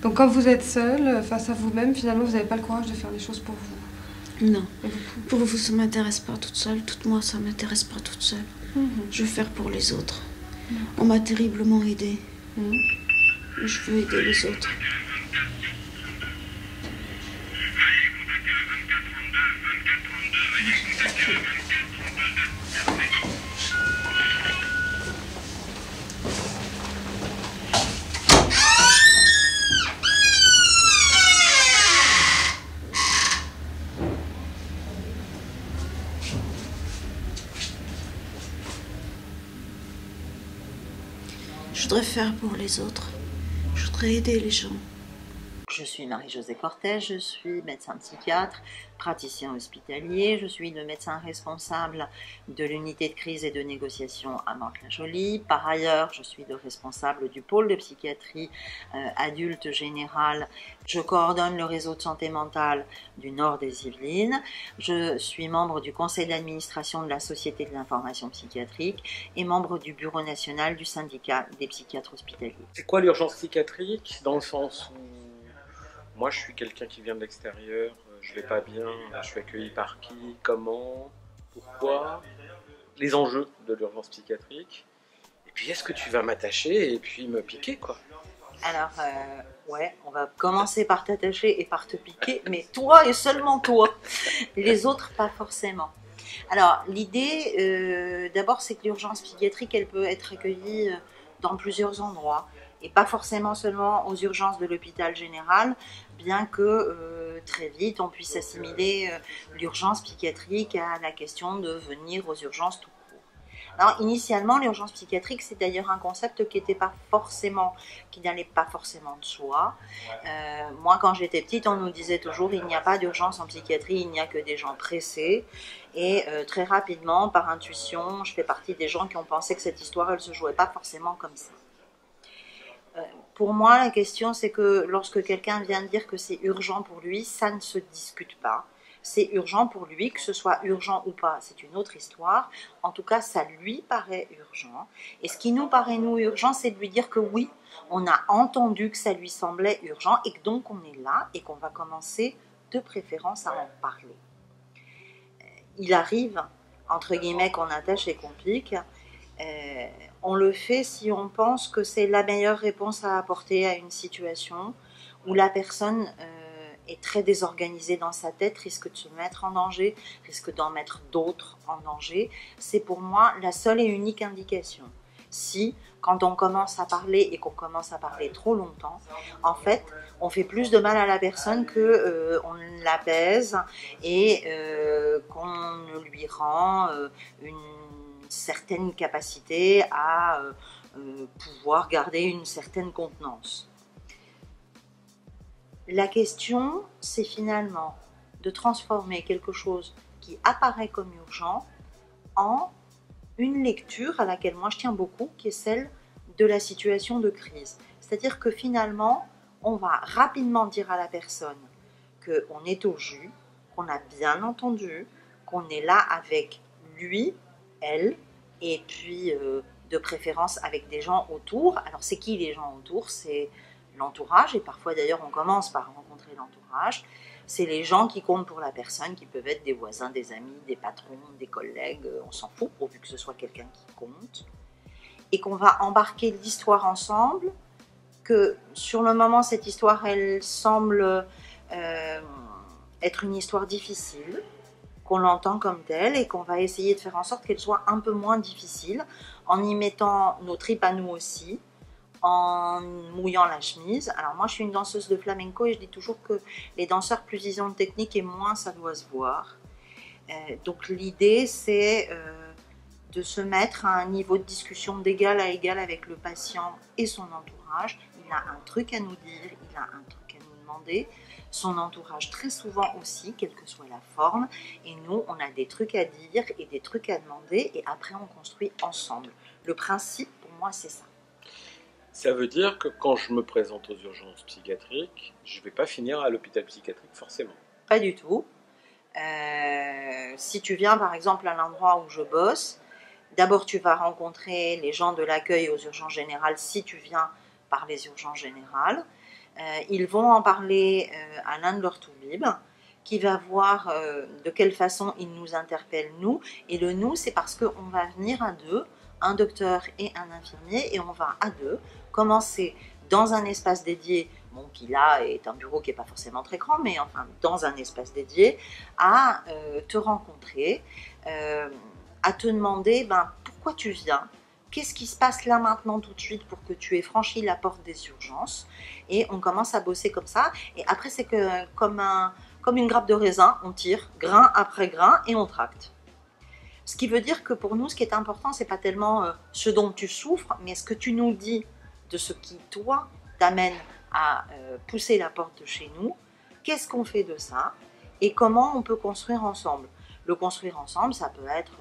Donc quand vous êtes seul face à vous-même, finalement, vous n'avez pas le courage de faire les choses pour vous. Non. Pour vous, ça ne m'intéresse pas toute seule. Toute moi, ça ne m'intéresse pas toute seule. Je veux faire pour les autres. On m'a terriblement aidée. Je veux aider les autres. Je voudrais faire pour les autres. Je voudrais aider les gens. Je suis Marie-Josée Cortès, je suis médecin psychiatre, praticien hospitalier, je suis le médecin responsable de l'unité de crise et de négociation à Mantes-la-Jolie. Par ailleurs, je suis le responsable du pôle de psychiatrie adulte générale. Je coordonne le réseau de santé mentale du Nord des Yvelines. Je suis membre du conseil d'administration de la Société de l'information psychiatrique et membre du bureau national du syndicat des psychiatres hospitaliers. C'est quoi l'urgence psychiatrique? Dans le sens où moi, je suis quelqu'un qui vient de l'extérieur, je vais pas bien, je suis accueilli par qui, comment, pourquoi, les enjeux de l'urgence psychiatrique. Et puis, est-ce que tu vas m'attacher et puis me piquer, quoi? Alors, ouais, on va commencer par t'attacher et par te piquer, mais toi et seulement toi. Les autres, pas forcément. Alors, l'idée, d'abord, c'est que l'urgence psychiatrique, elle peut être accueillie dans plusieurs endroits. Et pas forcément seulement aux urgences de l'hôpital général, bien que très vite on puisse assimiler l'urgence psychiatrique à la question de venir aux urgences tout court. Alors initialement, l'urgence psychiatrique, c'est d'ailleurs un concept qui n'allait pas forcément de soi. Moi, quand j'étais petite, on nous disait toujours il n'y a pas d'urgence en psychiatrie, il n'y a que des gens pressés. Et très rapidement, par intuition, je fais partie des gens qui ont pensé que cette histoire, elle ne se jouait pas forcément comme ça. Pour moi, la question, c'est que lorsque quelqu'un vient dire que c'est urgent pour lui, ça ne se discute pas. C'est urgent pour lui, que ce soit urgent ou pas, c'est une autre histoire. En tout cas, ça lui paraît urgent. Et ce qui nous paraît, nous, urgent, c'est de lui dire que oui, on a entendu que ça lui semblait urgent et que donc on est là et qu'on va commencer de préférence à en parler. Il arrive, entre guillemets, qu'on attache et qu'on pique. On le fait si on pense que c'est la meilleure réponse à apporter à une situation où la personne est très désorganisée dans sa tête, risque de se mettre en danger, risque d'en mettre d'autres en danger. C'est pour moi la seule et unique indication. Si, quand on commence à parler et qu'on commence à parler trop longtemps, en fait, on fait plus de mal à la personne qu'on l'apaise et qu'on lui rend une certaine capacité à pouvoir garder une certaine contenance. La question, c'est finalement de transformer quelque chose qui apparaît comme urgent en une lecture à laquelle moi je tiens beaucoup, qui est celle de la situation de crise. C'est-à-dire que finalement, on va rapidement dire à la personne qu'on est au jus, qu'on a bien entendu, qu'on est là avec lui, elle, et puis de préférence avec des gens autour. Alors c'est qui les gens autour? C'est l'entourage, et parfois d'ailleurs on commence par rencontrer l'entourage. C'est les gens qui comptent pour la personne, qui peuvent être des voisins, des amis, des patrons, des collègues, on s'en fout pourvu que ce soit quelqu'un qui compte. Et qu'on va embarquer l'histoire ensemble, que sur le moment cette histoire elle semble être une histoire difficile, qu'on l'entend comme telle et qu'on va essayer de faire en sorte qu'elle soit un peu moins difficile en y mettant nos tripes à nous aussi, en mouillant la chemise. Alors moi je suis une danseuse de flamenco et je dis toujours que les danseurs, plus ils ont de technique et moins ça doit se voir. Donc l'idée c'est de se mettre à un niveau de discussion d'égal à égal avec le patient et son entourage. Il a un truc à nous dire, il a un truc à nous demander. Son entourage très souvent aussi, quelle que soit la forme. Et nous, on a des trucs à dire et des trucs à demander et après on construit ensemble. Le principe, pour moi, c'est ça. Ça veut dire que quand je me présente aux urgences psychiatriques, je ne vais pas finir à l'hôpital psychiatrique forcément. Pas du tout. Si tu viens par exemple à l'endroit où je bosse, d'abord tu vas rencontrer les gens de l'accueil aux urgences générales si tu viens par les urgences générales. Ils vont en parler à l'un de leurs toubibs, qui va voir de quelle façon ils nous interpellent, nous. Et le nous, c'est parce qu'on va venir à deux, un docteur et un infirmier, et on va à deux commencer dans un espace dédié, bon, qui là est un bureau qui n'est pas forcément très grand, mais enfin dans un espace dédié, à te rencontrer, à te demander pourquoi tu viens, qu'est-ce qui se passe là maintenant tout de suite pour que tu aies franchi la porte des urgences. Et on commence à bosser comme ça. Et après, c'est que comme une grappe de raisin, on tire grain après grain et on tracte. Ce qui veut dire que pour nous, ce qui est important, c'est pas tellement ce dont tu souffres, mais ce que tu nous dis de ce qui, toi, t'amène à pousser la porte de chez nous. Qu'est-ce qu'on fait de ça et comment on peut construire ensemble. Le construire ensemble, ça peut être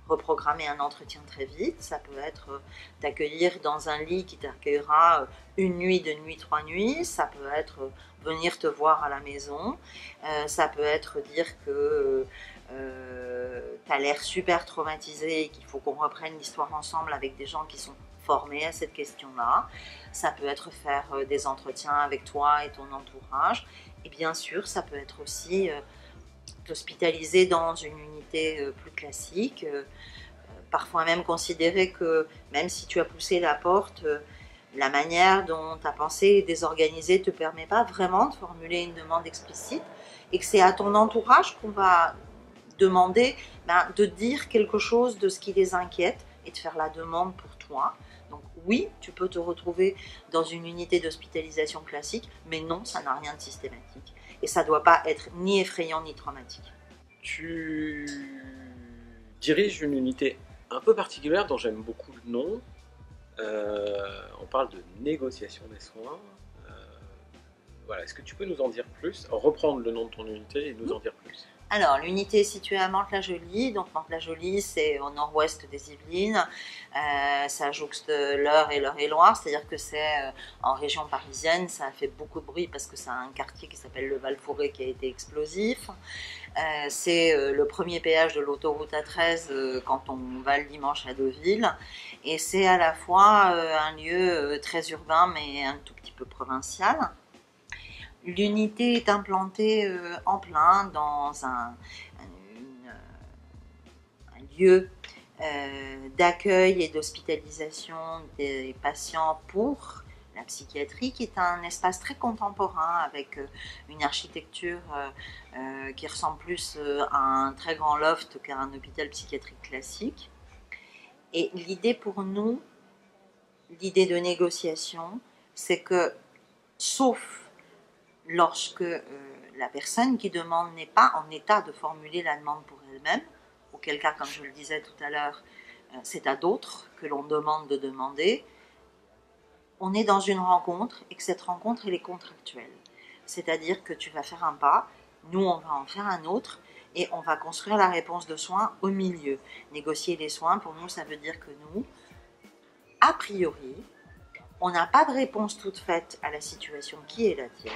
reprogrammer un entretien très vite, ça peut être t'accueillir dans un lit qui t'accueillera une nuit, 2 nuits, 3 nuits, ça peut être venir te voir à la maison, ça peut être dire que tu as l'air super traumatisé et qu'il faut qu'on reprenne l'histoire ensemble avec des gens qui sont formés à cette question-là, ça peut être faire des entretiens avec toi et ton entourage, et bien sûr ça peut être aussi t'hospitaliser dans une unité plus classique, parfois même considérer que même si tu as poussé la porte, la manière dont ta pensée est désorganisée ne te permet pas vraiment de formuler une demande explicite et que c'est à ton entourage qu'on va demander de dire quelque chose de ce qui les inquiète et de faire la demande pour toi. Donc oui, tu peux te retrouver dans une unité d'hospitalisation classique, mais non, ça n'a rien de systématique. Et ça ne doit pas être ni effrayant ni traumatique. Tu diriges une unité un peu particulière dont j'aime beaucoup le nom. On parle de négociation des soins. Voilà, est-ce que tu peux nous en dire plus? Reprendre le nom de ton unité et nous en dire plus. Alors, l'unité est située à Mantes-la-Jolie. Donc, Mantes-la-Jolie, c'est au nord-ouest des Yvelines. Ça jouxte l'Eure et l'Eure-et-Loir, c'est-à-dire que c'est en région parisienne. Ça a fait beaucoup de bruit parce que c'est un quartier qui s'appelle le Val-Fouré qui a été explosif. C'est le premier péage de l'autoroute A13 quand on va le dimanche à Deauville. Et c'est à la fois un lieu très urbain mais un tout petit peu provincial. L'unité est implantée en plein dans un lieu d'accueil et d'hospitalisation des patients pour la psychiatrie, qui est un espace très contemporain avec une architecture qui ressemble plus à un très grand loft qu'à un hôpital psychiatrique classique. Et l'idée pour nous, l'idée de négociation, c'est que, sauf lorsque la personne qui demande n'est pas en état de formuler la demande pour elle-même, auquel cas, comme je le disais tout à l'heure, c'est à d'autres que l'on demande de demander, on est dans une rencontre et que cette rencontre, elle est contractuelle. C'est-à-dire que tu vas faire un pas, nous on va en faire un autre, et on va construire la réponse de soins au milieu. Négocier les soins, pour nous, ça veut dire que nous, a priori, on n'a pas de réponse toute faite à la situation qui est la tienne.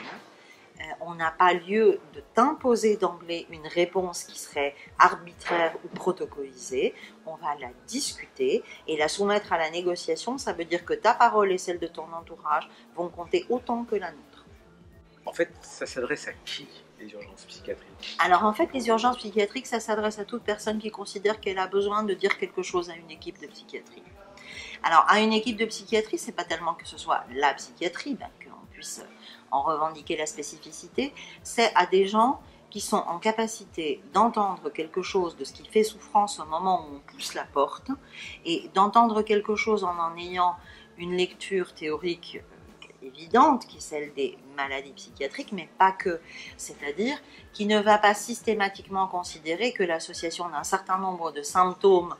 On n'a pas lieu de t'imposer d'emblée une réponse qui serait arbitraire ou protocolisée. On va la discuter et la soumettre à la négociation. Ça veut dire que ta parole et celle de ton entourage vont compter autant que la nôtre. En fait, ça s'adresse à qui, les urgences psychiatriques? Alors en fait, les urgences psychiatriques, ça s'adresse à toute personne qui considère qu'elle a besoin de dire quelque chose à une équipe de psychiatrie. Alors, à une équipe de psychiatrie, c'est pas tellement que ce soit la psychiatrie, qu'on puisse en revendiquer la spécificité, c'est à des gens qui sont en capacité d'entendre quelque chose de ce qui fait souffrance au moment où on pousse la porte, et d'entendre quelque chose en ayant une lecture théorique évidente, qui est celle des maladies psychiatriques, mais pas que. C'est-à-dire qui ne va pas systématiquement considérer que l'association d'un certain nombre de symptômes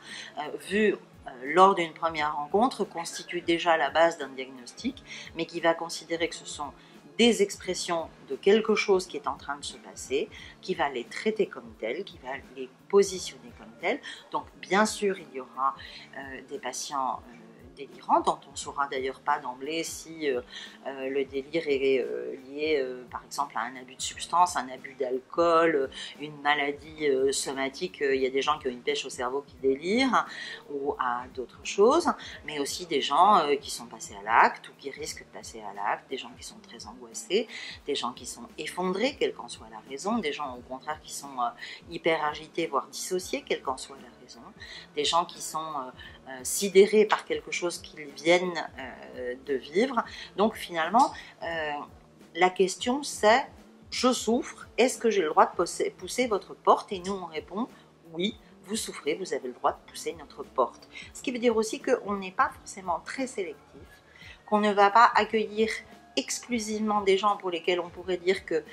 vus lors d'une première rencontre constitue déjà la base d'un diagnostic, mais qui va considérer que ce sont des expressions de quelque chose qui est en train de se passer, qui va les traiter comme telles, qui va les positionner comme telles. Donc bien sûr, il y aura des patients délirant, dont on ne saura d'ailleurs pas d'emblée si le délire est lié par exemple à un abus de substance, un abus d'alcool, une maladie somatique. Il y a des gens qui ont une pêche au cerveau qui délirent, ou à d'autres choses, mais aussi des gens qui sont passés à l'acte ou qui risquent de passer à l'acte, des gens qui sont très angoissés, des gens qui sont effondrés, quelle qu'en soit la raison, des gens au contraire qui sont hyper agités, voire dissociés, quelle qu'en soit la raison, des gens qui sont sidérés par quelque chose qu'ils viennent de vivre. Donc finalement, la question c'est, je souffre, est-ce que j'ai le droit de pousser votre porte? Et nous on répond, oui, vous souffrez, vous avez le droit de pousser notre porte. Ce qui veut dire aussi qu'on n'est pas forcément très sélectif, qu'on ne va pas accueillir exclusivement des gens pour lesquels on pourrait dire que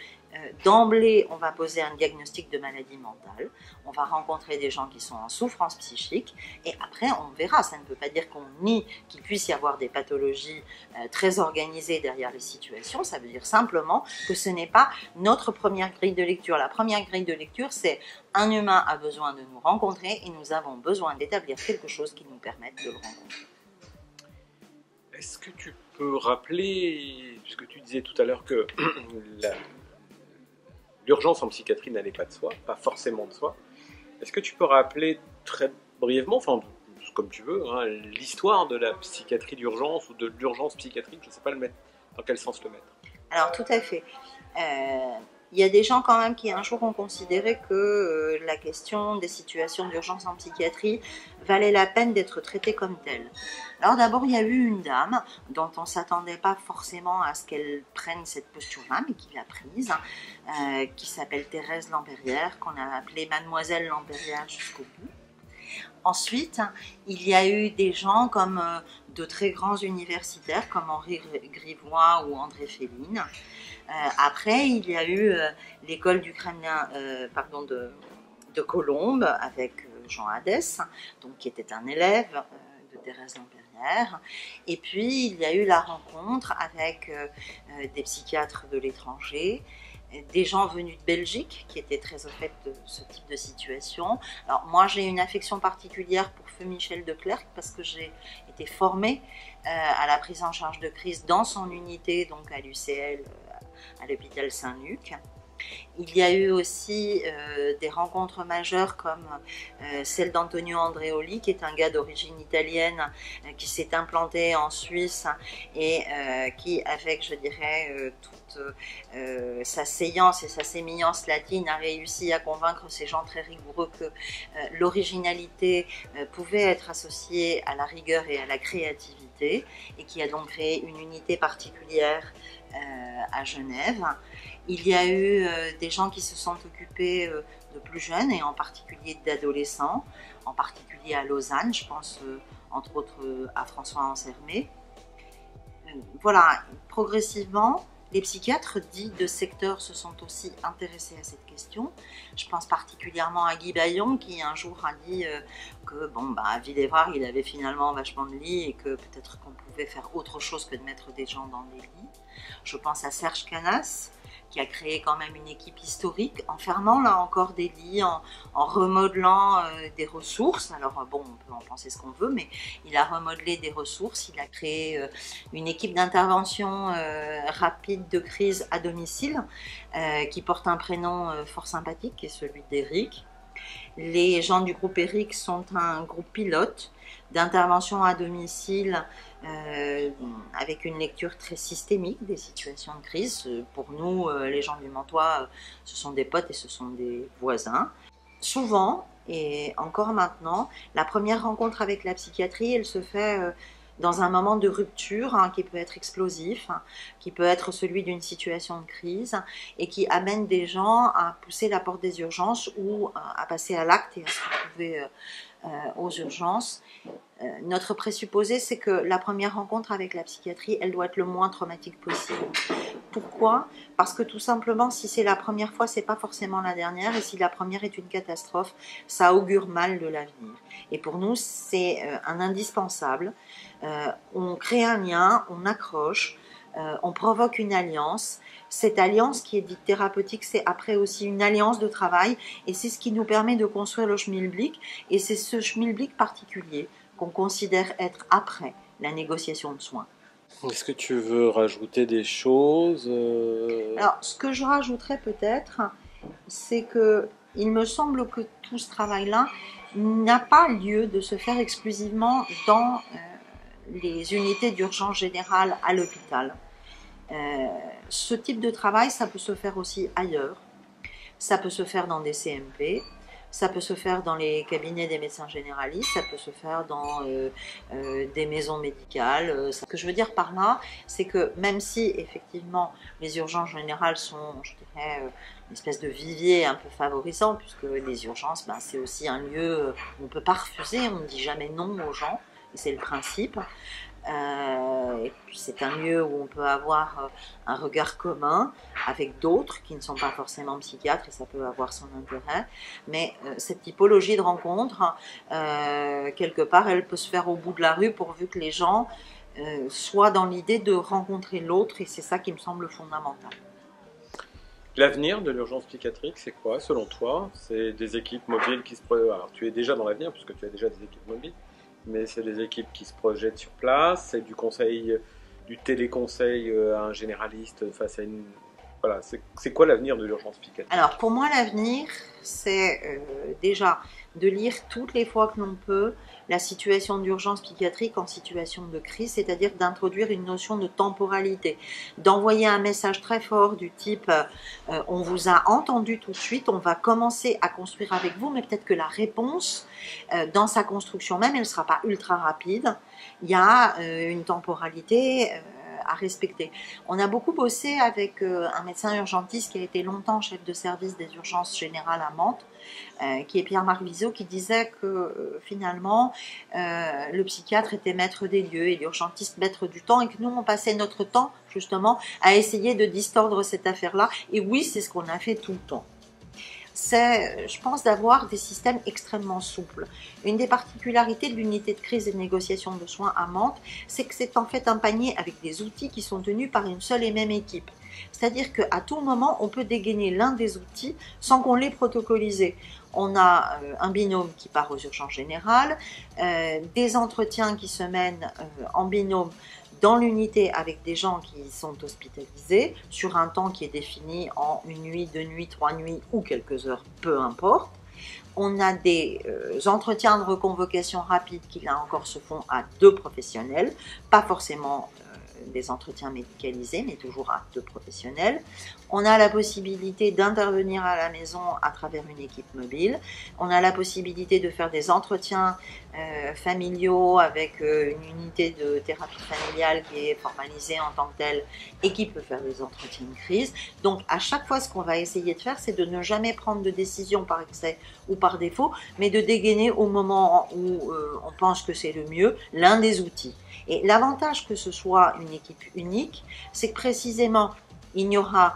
d'emblée, on va poser un diagnostic de maladie mentale, on va rencontrer des gens qui sont en souffrance psychique, et après on verra. Ça ne veut pas dire qu'on nie qu'il puisse y avoir des pathologies très organisées derrière les situations, ça veut dire simplement que ce n'est pas notre première grille de lecture. La première grille de lecture, c'est un humain a besoin de nous rencontrer et nous avons besoin d'établir quelque chose qui nous permette de le rencontrer. Est-ce que tu peux rappeler, puisque tu disais tout à l'heure que l'urgence en psychiatrie n'allait pas de soi, pas forcément de soi. Est-ce que tu peux rappeler très brièvement, enfin comme tu veux, hein, l'histoire de la psychiatrie d'urgence ou de l'urgence psychiatrique? Je ne sais pas dans quel sens le mettre. Alors tout à fait. Il y a des gens quand même qui un jour ont considéré que la question des situations d'urgence en psychiatrie valait la peine d'être traitée comme telle. Alors d'abord, il y a eu une dame dont on ne s'attendait pas forcément à ce qu'elle prenne cette posture-là, mais qui l'a prise, qui s'appelle Thérèse Lampérière, qu'on a appelée Mademoiselle Lampérière jusqu'au bout. Ensuite, il y a eu des gens comme de très grands universitaires, comme Henri Grivois ou André Féline. Après, il y a eu l'école du Kremlin, de Colombes avec Jean Hadès, donc qui était un élève de Thérèse Lampérière. Et puis, il y a eu la rencontre avec des psychiatres de l'étranger, des gens venus de Belgique qui étaient très au fait de ce type de situation. Alors moi j'ai une affection particulière pour feu Michel de Clercq parce que j'ai été formée à la prise en charge de crise dans son unité, donc à l'UCL, à l'hôpital Saint-Luc. Il y a eu aussi des rencontres majeures comme celle d'Antonio Andreoli, qui est un gars d'origine italienne qui s'est implanté en Suisse et qui, avec, je dirais, toute sa séance et sa sémillance latine, a réussi à convaincre ces gens très rigoureux que l'originalité pouvait être associée à la rigueur et à la créativité, et qui a donc créé une unité particulière à Genève. Il y a eu des gens qui se sont occupés de plus jeunes et en particulier d'adolescents, en particulier à Lausanne, je pense entre autres à François Ansermet. Voilà, progressivement, les psychiatres dits de secteur se sont aussi intéressés à cette question. Je pense particulièrement à Guy Baillon qui un jour a dit que à Villévrard il avait finalement vachement de lits et que peut-être qu'on pouvait faire autre chose que de mettre des gens dans des lits. Je pense à Serge Canas qui a créé quand même une équipe historique en fermant là encore des lits, en remodelant des ressources. Alors bon, on peut en penser ce qu'on veut, mais il a remodelé des ressources, il a créé une équipe d'intervention rapide de crise à domicile qui porte un prénom fort sympathique, qui est celui d'Éric. Les gens du groupe Eric sont un groupe pilote d'intervention à domicile avec une lecture très systémique des situations de crise. Pour nous, les gens du Mantois, ce sont des potes et ce sont des voisins. Souvent, et encore maintenant, la première rencontre avec la psychiatrie, elle se fait dans un moment de rupture qui peut être explosif, qui peut être celui d'une situation de crise et qui amène des gens à pousser la porte des urgences ou à passer à l'acte et à se retrouver aux urgences. Notre présupposé, c'est que la première rencontre avec la psychiatrie, elle doit être le moins traumatique possible. Pourquoi? Parce que tout simplement, si c'est la première fois, c'est pas forcément la dernière, et si la première est une catastrophe, ça augure mal de l'avenir. Et pour nous, c'est un indispensable. On crée un lien, on accroche, on provoque une alliance. Cette alliance qui est dite thérapeutique, c'est après aussi une alliance de travail, et c'est ce qui nous permet de construire le schmilblick, et c'est ce schmilblick particulier qu'on considère être après la négociation de soins. Est-ce que tu veux rajouter des choses Alors, ce que je rajouterais peut-être, c'est que il me semble que tout ce travail-là n'a pas lieu de se faire exclusivement dans les unités d'urgence générale à l'hôpital. Ce type de travail, ça peut se faire aussi ailleurs. Ça peut se faire dans des CMP, ça peut se faire dans les cabinets des médecins généralistes, ça peut se faire dans des maisons médicales. Ce que je veux dire par là, c'est que même si effectivement les urgences générales sont, je dirais, une espèce de vivier un peu favorisant, puisque les urgences, ben, c'est aussi un lieu où on ne peut pas refuser, on ne dit jamais non aux gens, et c'est le principe. Et puis c'est un lieu où on peut avoir un regard commun avec d'autres qui ne sont pas forcément psychiatres, et ça peut avoir son intérêt, mais cette typologie de rencontre, quelque part, elle peut se faire au bout de la rue pourvu que les gens soient dans l'idée de rencontrer l'autre, et c'est ça qui me semble fondamental. L'avenir de l'urgence psychiatrique, c'est quoi selon toi? C'est des équipes mobiles qui se projettent. Alors tu es déjà dans l'avenir puisque tu as déjà des équipes mobiles, mais c'est des équipes qui se projettent sur place, c'est du conseil, du téléconseil à un généraliste face à une... Voilà, c'est quoi l'avenir de l'urgence psychiatrique? Alors pour moi l'avenir, c'est déjà de lire toutes les fois que l'on peut la situation d'urgence psychiatrique en situation de crise, c'est-à-dire d'introduire une notion de temporalité, d'envoyer un message très fort du type on vous a entendu tout de suite, on va commencer à construire avec vous, mais peut-être que la réponse dans sa construction même, elle ne sera pas ultra rapide, il y a une temporalité à respecter. On a beaucoup bossé avec un médecin urgentiste qui a été longtemps chef de service des urgences générales à Mantes, qui est Pierre-Marc Vizot, qui disait que finalement le psychiatre était maître des lieux et l'urgentiste maître du temps, et que nous on passait notre temps justement à essayer de distordre cette affaire-là, et oui, c'est ce qu'on a fait tout le temps. C'est, je pense, d'avoir des systèmes extrêmement souples. Une des particularités de l'unité de crise et de négociation de soins à Mantes, c'est que c'est en fait un panier avec des outils qui sont tenus par une seule et même équipe. C'est-à-dire qu'à tout moment, on peut dégainer l'un des outils sans qu'on l'ait protocolisé. On a un binôme qui part aux urgences générales, des entretiens qui se mènent en binôme dans l'unité avec des gens qui sont hospitalisés sur un temps qui est défini en une nuit, 2 nuits, 3 nuits ou quelques heures, peu importe. On a des entretiens de reconvocation rapide qui là encore se font à 2 professionnels, pas forcément des entretiens médicalisés, mais toujours à 2 professionnels. On a la possibilité d'intervenir à la maison à travers une équipe mobile. On a la possibilité de faire des entretiens familiaux avec une unité de thérapie familiale qui est formalisée en tant que telle et qui peut faire des entretiens de crise. Donc à chaque fois, ce qu'on va essayer de faire, c'est de ne jamais prendre de décision par excès ou par défaut, mais de dégainer au moment où on pense que c'est le mieux l'un des outils. Et l'avantage que ce soit une équipe unique, c'est que précisément, il n'y aura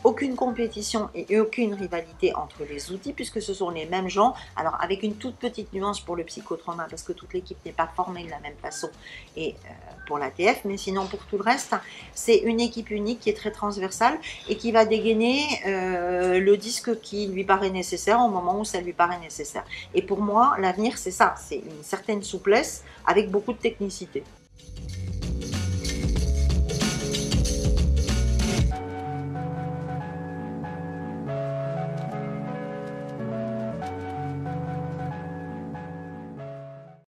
aucune compétition et aucune rivalité entre les outils, puisque ce sont les mêmes gens, alors avec une toute petite nuance pour le psychotrauma, parce que toute l'équipe n'est pas formée de la même façon, et pour l'ATF, mais sinon pour tout le reste, c'est une équipe unique qui est très transversale et qui va dégainer le disque qui lui paraît nécessaire au moment où ça lui paraît nécessaire. Et pour moi, l'avenir, c'est ça, c'est une certaine souplesse avec beaucoup de technicité.